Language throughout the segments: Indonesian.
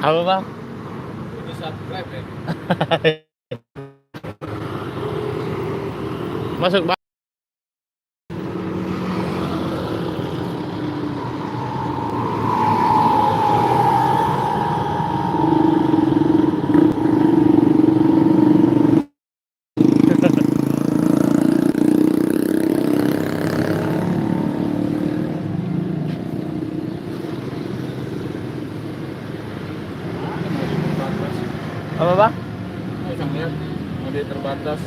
Apa bang? Masuk bang. Apa bang? Mode terbatas.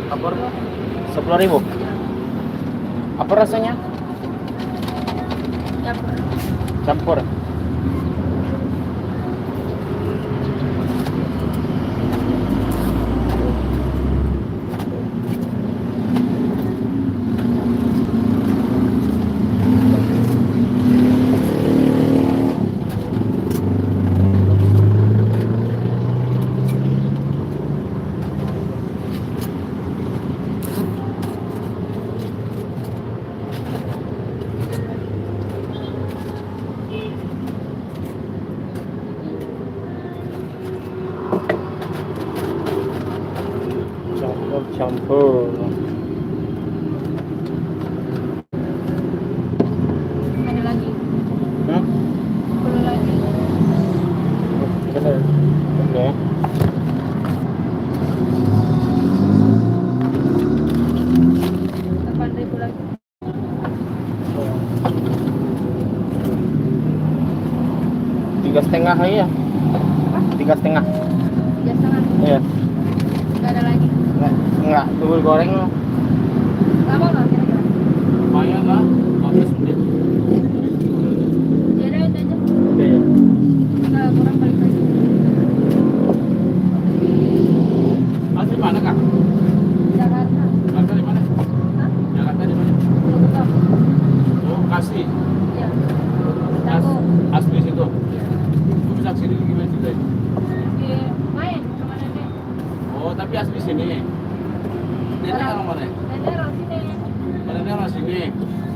Apa? 10.000. Apa rasanya? Campur. Campur. Ada lagi. Hah? Perlu lagi. Bener. Oke. 8.000 lagi. Tiga setengah aja. 3,5. 3,5. Iya. Nggak ada lagi. Enggak, tunggu goreng loh. Lama nggak kira-kira? Lumayan lah, 15 menit. Ya udah itu aja. Iya. Nggak kurang balik lagi. Asli mana kak? Jakarta. Jakarta di mana? Hah? Jakarta di mana? Bogor. Oh, Kasih. Iya. Dago. Asli situ. Iya. Lu bisa kesini gimana juga? Di main sama nenek. Oh, tapi asli sini. Nenek orang mana? Nenek orang sini. Nenek orang sini.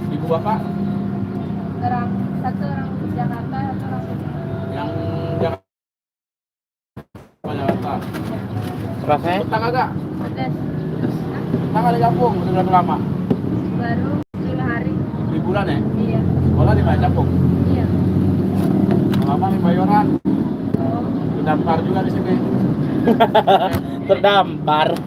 Ibu bapak Satu orang Jakarta, satu orang sini. yang Jakarta. Jakarta. Rasanya? Betah kagak? Pedas. Betah kali kampung, udah berapa lama? Baru 5 hari. Liburan ya? Iya. Sekolah di mana kampung? Iya. Lama nih Bayoran. Oh. Terdampar juga di sini. Terdampar.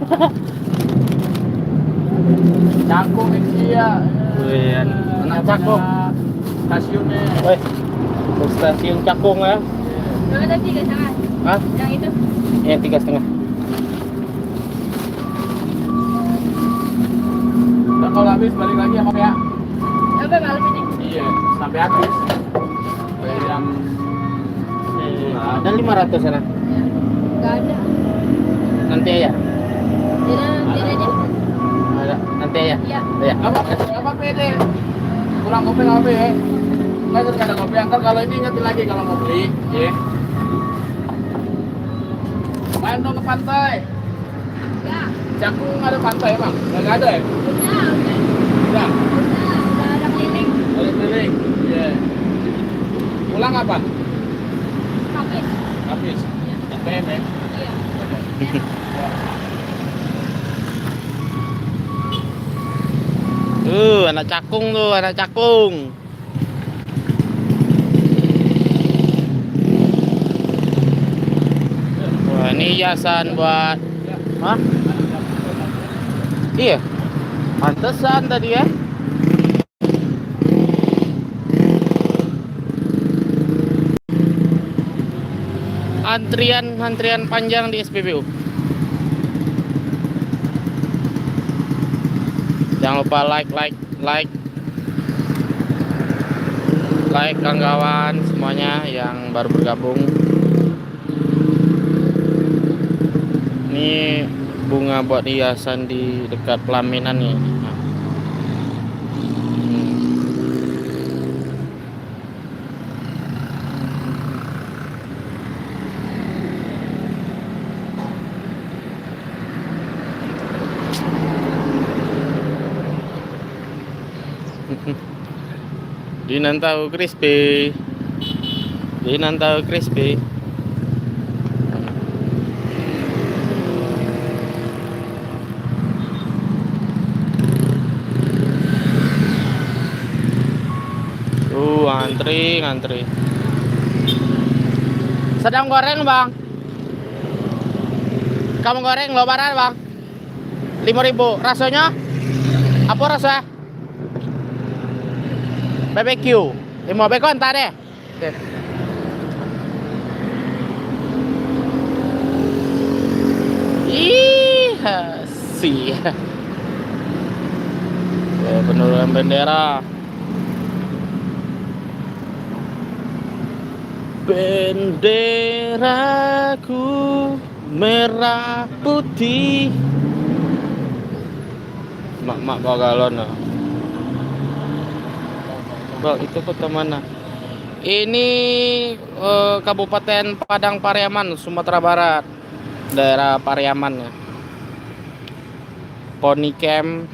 Cangkung ini dia. Wih, anak Cakung. Stasiunnya. Woi, ke stasiun Cakung ya? Berapa tadi 3,5? Hah? Yang itu? Ya 3,5. Dan kalau habis balik lagi sama ya. Sampai malam ini. Iya, sampai habis. Sampai jam Ada 500 sana. Ya. Nggak ada. Nanti aja. Tidak aja. Ada. Nanti aja. Iya. Ya. apa pede. Kurang kopi nggak apa ya? Nggak ada kopi. Ntar kalau ini ingetin lagi kalau mau beli, ya. Main dong ke pantai. Ya. Cakung ada pantai bang? Nggak ada ya? Udah. Udah. Udah ada klinik. Ada keliling. Iya. Pulang kapan? Habis. Habis. PM ya? Iya. Anak Cakung tuh, anak Cakung. Wah, ini hiasan buat. Hah? Iya. Pantesan tadi ya. Antrian panjang di SPBU. Jangan lupa like kawan-kawan semuanya yang baru bergabung. Ini bunga buat hiasan di dekat pelaminan nih. Nah. Dinan tahu crispy. Dinan tahu crispy. Ngantri. Sedang goreng, Bang. Kamu goreng lebaran, Bang. 5.000. Rasanya? Apa rasa? BBQ. Mau bacon entar deh. Oke. Ih, sih. Penurunan bendera. Benderaku merah putih. Mak bawa galon. Bang, itu kota mana? Ini Kabupaten Padang Pariaman, Sumatera Barat. Daerah Pariaman ya. Pony Camp.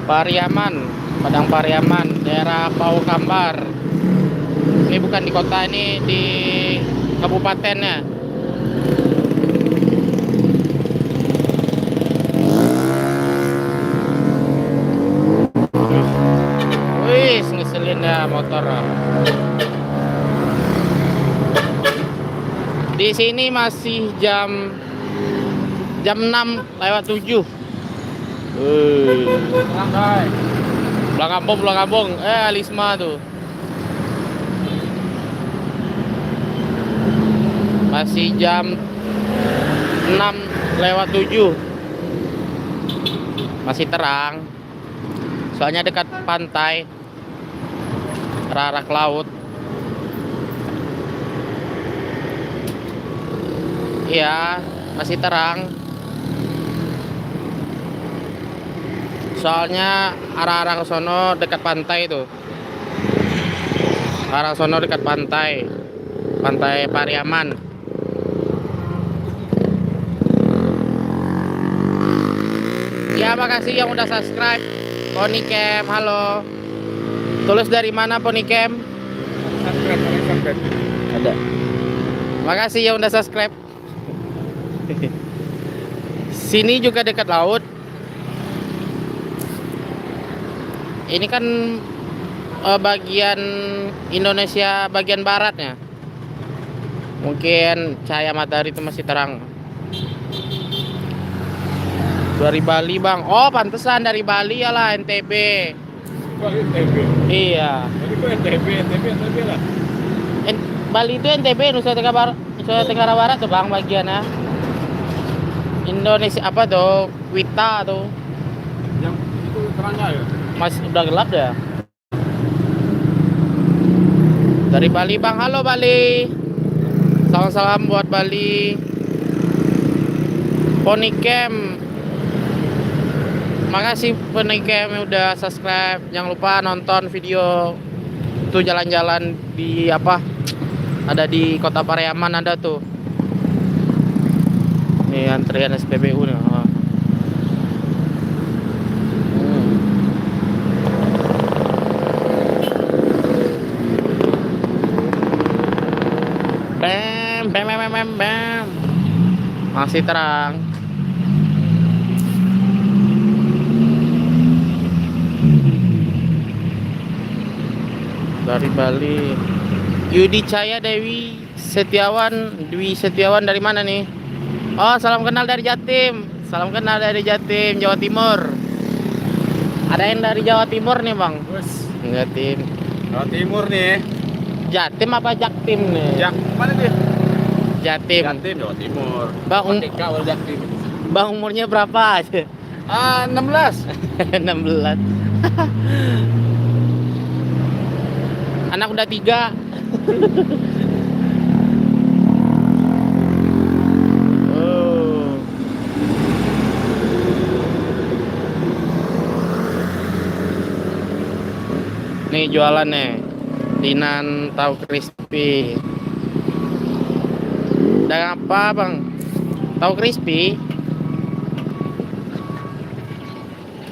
Pariaman. Padang Pariaman, daerah Pau Kambar. Ini bukan di kota, ini di kabupatennya. Wih, ngeselin ya motor. Di sini masih jam 6:07. Pulang kampung. Alisma tuh. Masih jam 6:07. Masih terang. Soalnya dekat pantai. Arah ke laut. Iya, masih terang. Soalnya arah-arah ke sono dekat pantai itu. Arah sono dekat pantai. Pantai Pariaman. Ya, makasih yang udah subscribe. Pony Camp, halo. Tulis dari mana Pony Camp? Subscribe. Ada. Makasih yang udah subscribe. Sini juga dekat laut. Ini kan bagian Indonesia bagian baratnya. Mungkin cahaya matahari itu masih terang. Dari Bali, Bang. Oh, pantesan dari Bali ya lah, NTB. NTB. Iya. Jadi kok NTB lah. Bali itu NTB, Nusa Tenggara Barat tuh, Bang, bagiannya. Indonesia apa tuh? Wita tuh. Yang itu terangnya ya. Masih udah gelap ya. Dari Bali, Bang. Halo Bali. Salam-salam buat Bali. Pony Camp. Makasih Pony Camp yang udah subscribe. Jangan lupa nonton video tuh jalan-jalan di apa? Ada di Kota Pariaman ada tuh. Nih antrian SPBU nih. Bam. Masih terang. Dari Bali. Yudi Caya Dwi Setiawan dari mana nih? Oh, salam kenal dari Jatim. Jawa Timur. Ada yang dari Jawa Timur nih, Bang. Jatim. Jawa Timur nih. Jatim apa Jaktim nih? Mana dia? Jatim. Jawa Timur. Jatim. Bang umurnya berapa aja? 16. 16. Anak udah 3. nih jualan nih. Dinan tahu crispy. Dan apa bang? Tahu crispy?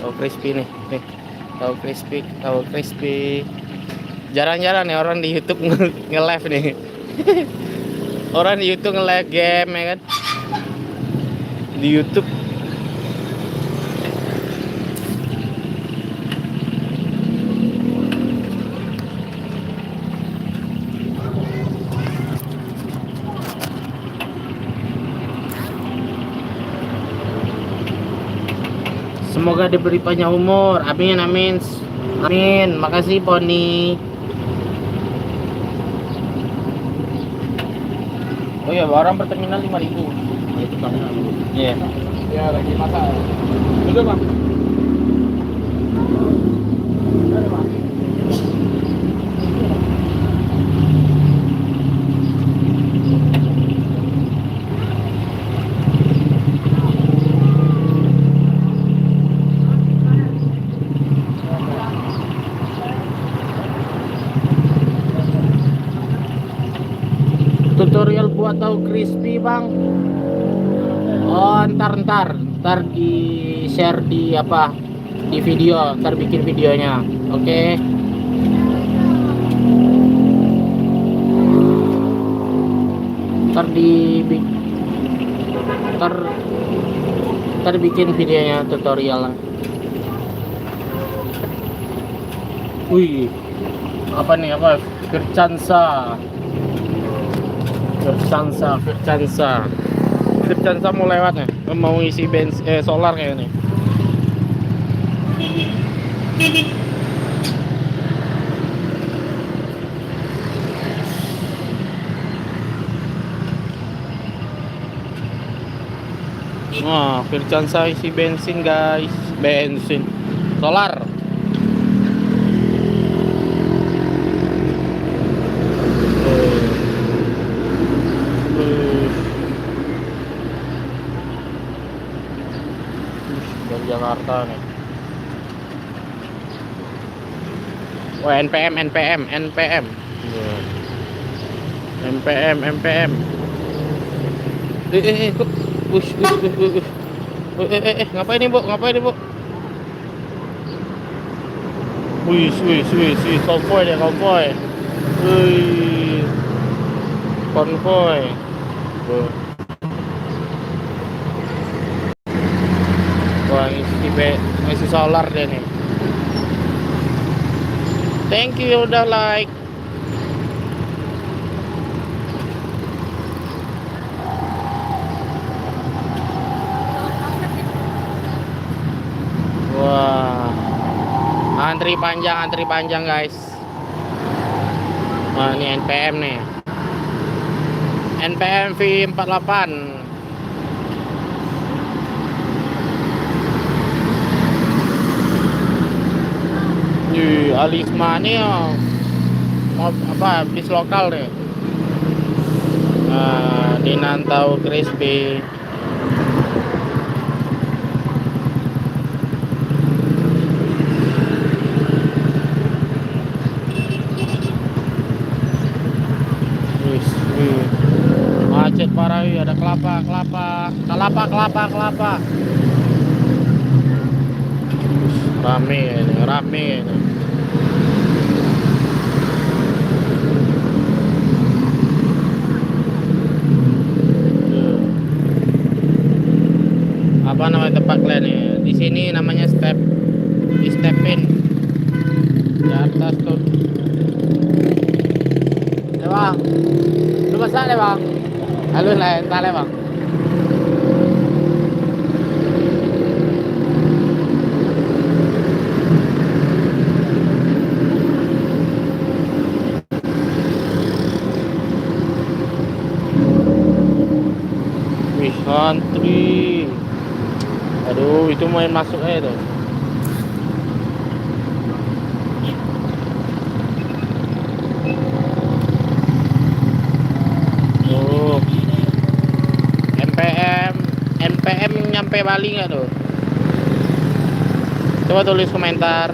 Tahu crispy nih. Nih. Tahu crispy, tahu crispy. Jarang-jarang nih orang di YouTube nge-live nih. Orang di YouTube nge-live game ya kan. Di YouTube. Semoga diberi panjang umur. Amin amin. Amin. Makasih Poni. Oh iya, barang per terminal 5.000. Itu terminal. Iya. Ya lagi masak. Dulu bang. Ada bang. Tutorial buat tahu crispy bang. Oh ntar di share di apa di video, ntar bikin videonya. Oke. Ntar ntar bikin videonya tutorial. Wih, apa nih apa? Vircansa mau lewat nih, mau isi solar kayak nih. Wah, Vircansa isi bensin guys, solar. Dari Jakarta nih. Oh NPM. Kok. Ngapain nih bu? Wih, konvoy deh, konvoy. Wih, konvoy. Wah, ngisi solar deh nih. Thank you udah like. Wah, antri panjang guys. Wah, ini NPM nih. NPM V48. Alisma nih mau apa bis lokal nih. Nah, Dinan tahu crispy. Macet parah, ada kelapa. Rame ini. Apa namanya tempat kalian nih? Di sini namanya di stepin di atas tuh. Ya bang, lu masak deh bang. Halo lah, entar ya bang. Wih, antri. Aduh, itu main masuk aja tuh. Tuh. NPM nyampe Bali nggak tuh? Coba tulis komentar.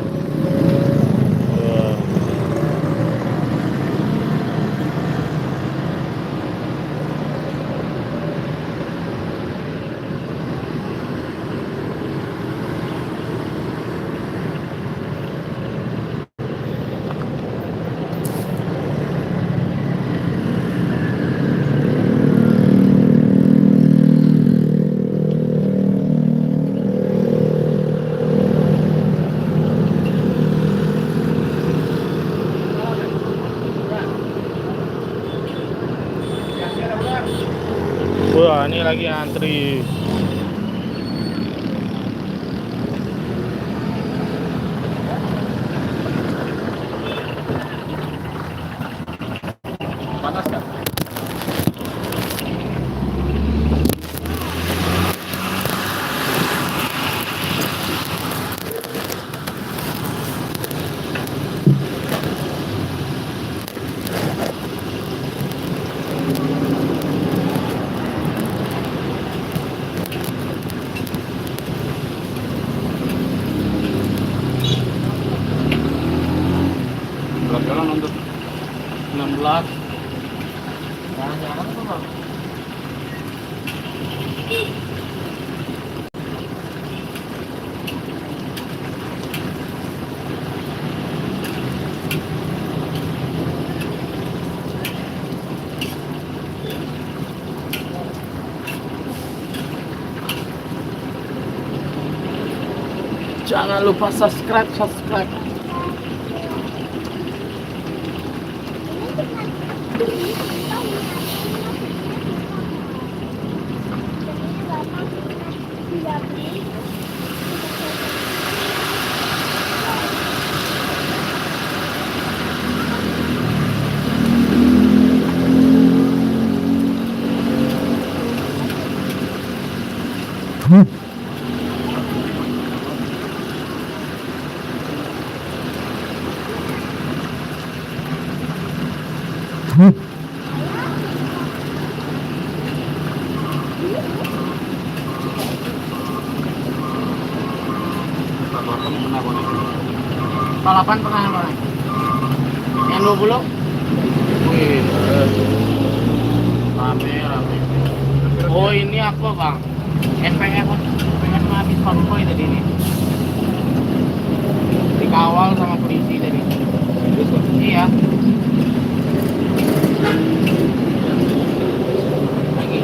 Wah, ini lagi antri. Panas kan? Berapa jalan untuk 16. Jangan-jangan tuh, Bang. Jangan lupa subscribe. Balapan pernah yang mana? Yang 20? Wih, rame. Oh ini apa bang? SPF habis konvoy tadi ini. Dikawal sama polisi tadi. Iya. Lagi.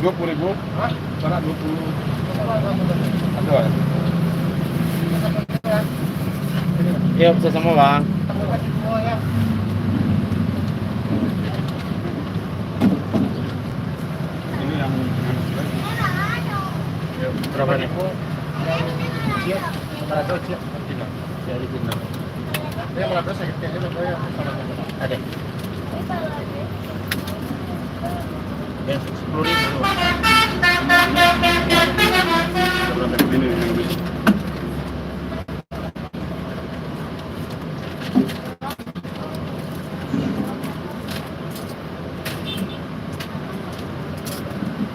20.000. Hah? Sana 20. Ada ya? Iya, bisa semua, Bang. Ini yang Berapa nih? siap. Malado siap. Tidak. Dari Cina. Saya malado sakit kayaknya saya sama Ada. Ya, 10.000. berapa ini yang lebih.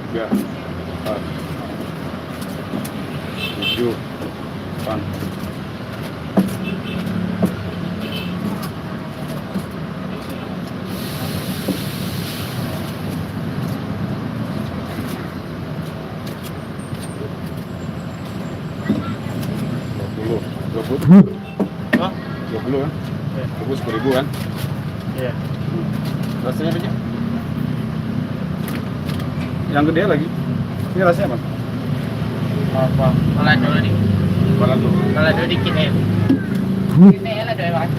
Tiga, 4, 7, 8. Dua puluh Hah? 20 kan? Iya. 10.000 kan? Iya. Rasanya apa? Yang gede lagi. Ini rasanya apa? Apa? Malado nih. Balado. Malado dikit ya. Ini enak deh, Bang.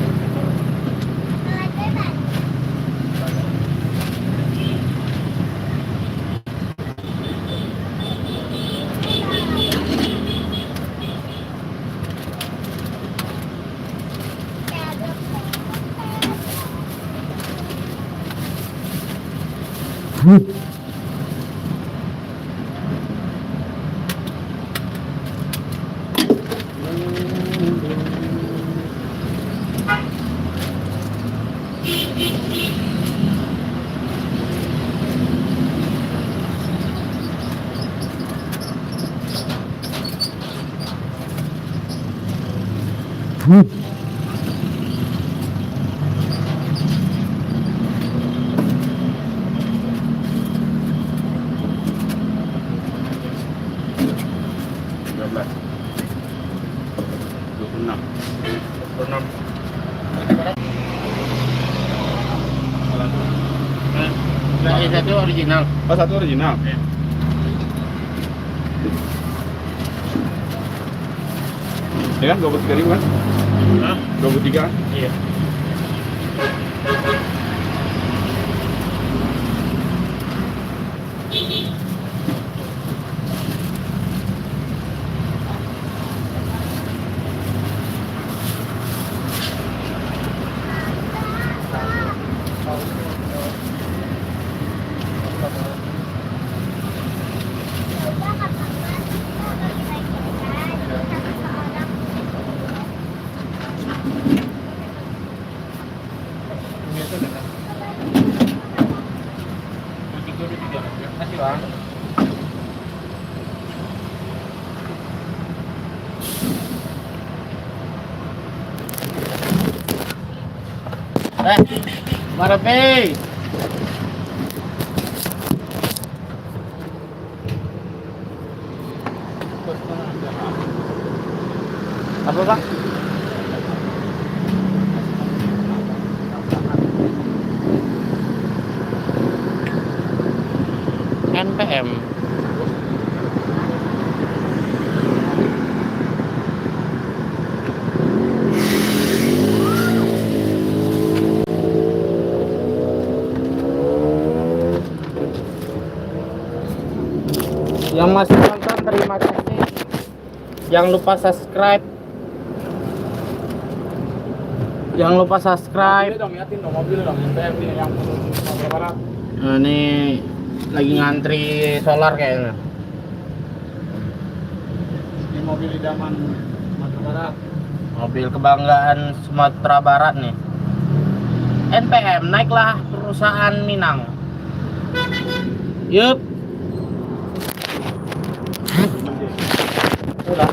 Nah, ini satu original. Oh, satu original. Iya. Ya kan 23.000 kan? Hah? 23 kan? Iya. Masih, Bang. Marape. Apa, Bang? NPM. Yang masih nonton terima kasih. Jangan lupa subscribe. Jangan lupa subscribe. Mobil dong, liatin dong mobil dong. NPM nih yang Sumatera Barat. Nah, ini lagi ngantri solar kayaknya. Ini mobil idaman Sumatera Barat. Mobil kebanggaan Sumatera Barat nih. NPM, naiklah perusahaan Minang. Yup. Udah.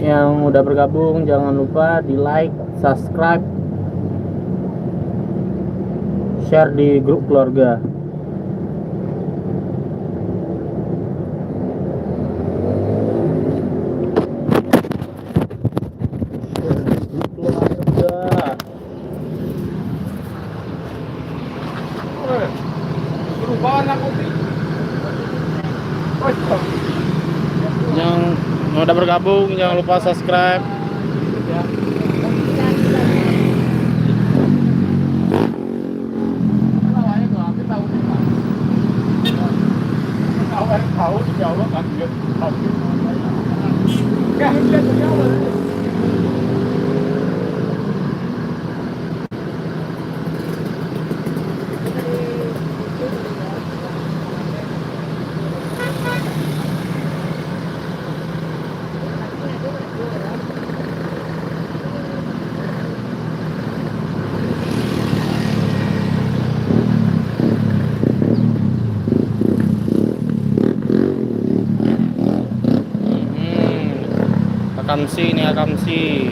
yang udah bergabung jangan lupa di like, subscribe, share di grup keluarga. Berubah warna kopi. Yang udah bergabung jangan lupa subscribe. Tahu jauh kan dia. Dia jauh. Akamsi ini Akamsi.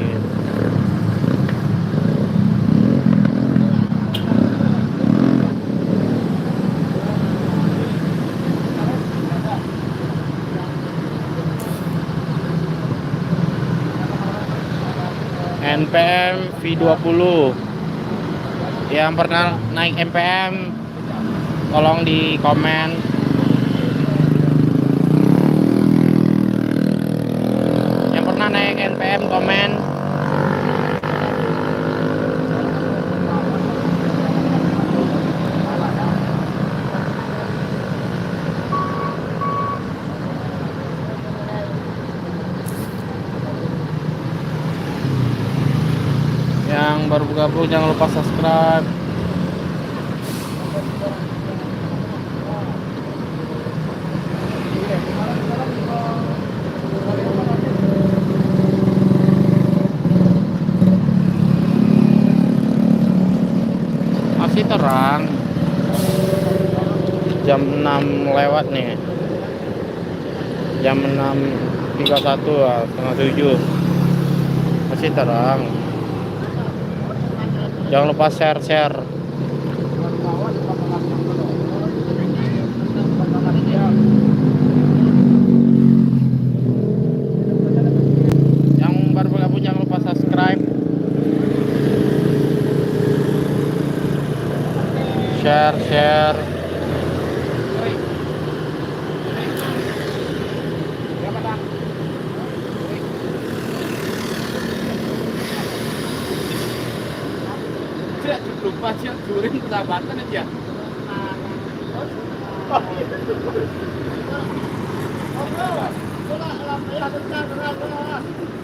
NPM V20. Yang pernah naik NPM tolong di komen. Yang pernah naik NPM komen. Yang baru bergabung jangan lupa subscribe. Masih terang. Jam 6 lewat nih. Jam 6.31 lah, setengah 7. Masih terang. Jangan lupa share. Yang baru bergabung jangan lupa subscribe, share. Lupa sih curing persahabatan aja.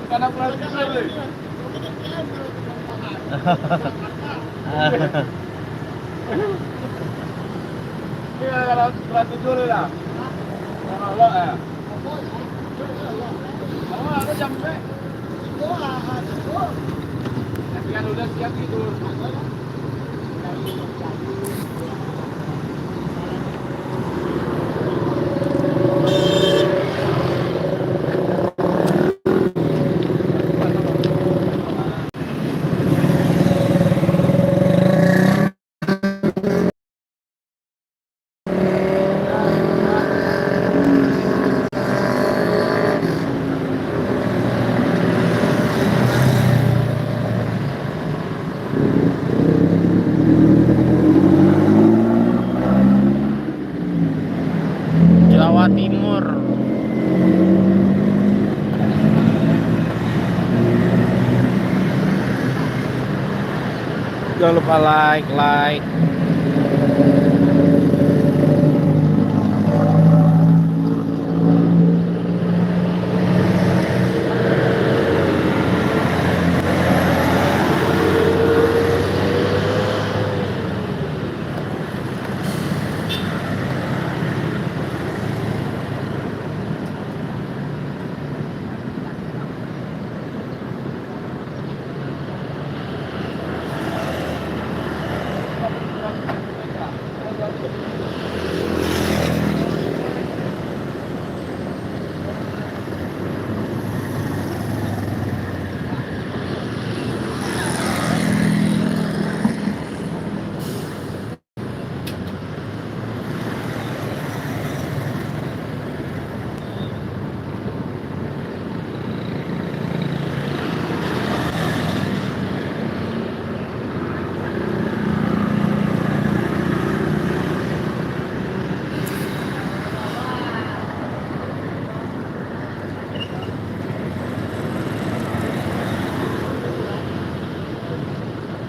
Karena perhatian. Iya kalau tidur lah. Kalau ya. Oh, ada jam berapa? Nanti kan udah siap tidur. Jawa Timur. Jangan lupa like.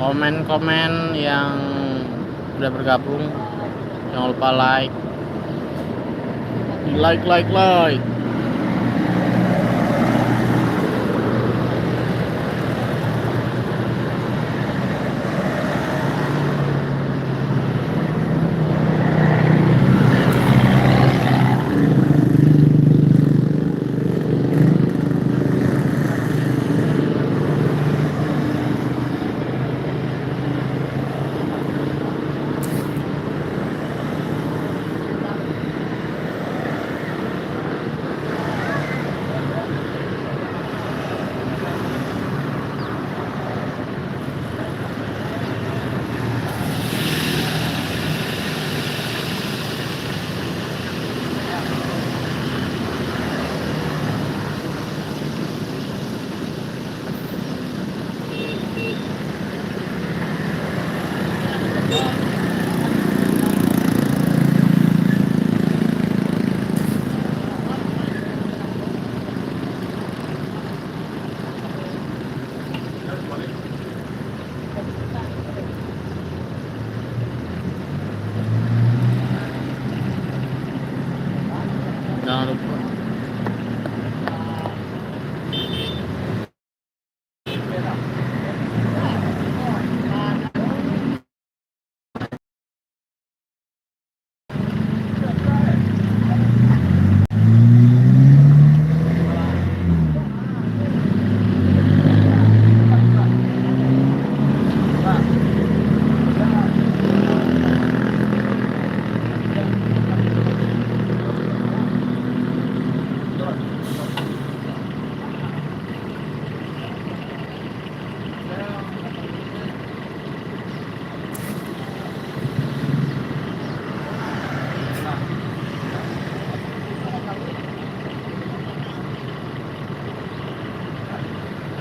komen-komen yang udah bergabung, jangan lupa like.